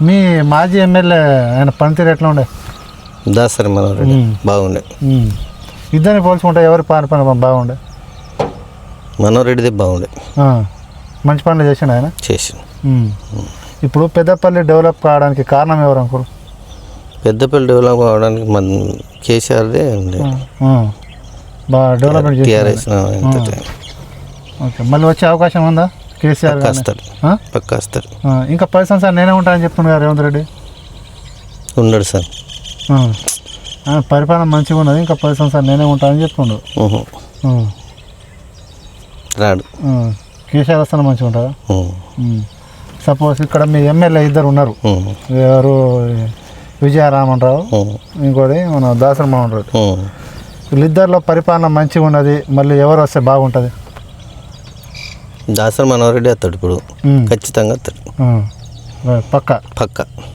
మీ మాజీ ఎమ్మెల్యే ఆయన పనితీరు ఎట్లా ఉండే? దాసరి మనోహరెడ్డి బాగుండే. ఇద్దరిని పోల్చుకుంటే ఎవరి పని బాగుండే? మనోహరెడ్డిదే బాగుండే. మంచి పనులు చేసిండు ఆయన. చేసిండు. ఇప్పుడు పెద్దపల్లి డెవలప్ కావడానికి కారణం ఎవరు అనుకోరు? పెద్దపల్లి డెవలప్ కావడానికి మన కేసీఆర్దే ఉండే. బాగా డెవలప్మెంట్ టీఆర్ఎస్. ఓకే, మళ్ళీ వచ్చే అవకాశం ఉందా? కేసీఆర్ పక్క వస్తారు. ఇంకా 10 సంవత్సరాలు నేనే ఉంటానని చెప్తున్నారు రేవంత్ రెడ్డి. ఉన్నాడు సార్. పరిపాలన మంచిగా ఉన్నది, ఇంకా 10 సంవత్సరాలు నేనే ఉంటానని చెప్తుండు. రాడు. కేసీఆర్ వస్తాను మంచిగా ఉంటుందా? సపోజ్ ఇక్కడ మీ ఎమ్మెల్యే ఇద్దరు ఉన్నారు, ఎవరు? విజయరామన్రావు, ఇంకోటి మన దాసరి మోహన్ రెడ్డి. వీళ్ళిద్దరిలో పరిపాలన మంచిగా ఉన్నది, మళ్ళీ ఎవరు వస్తే బాగుంటుంది? దాసరి మనోహరెడ్డి వస్తాడు ఇప్పుడు, ఖచ్చితంగా వస్తాడు. పక్క.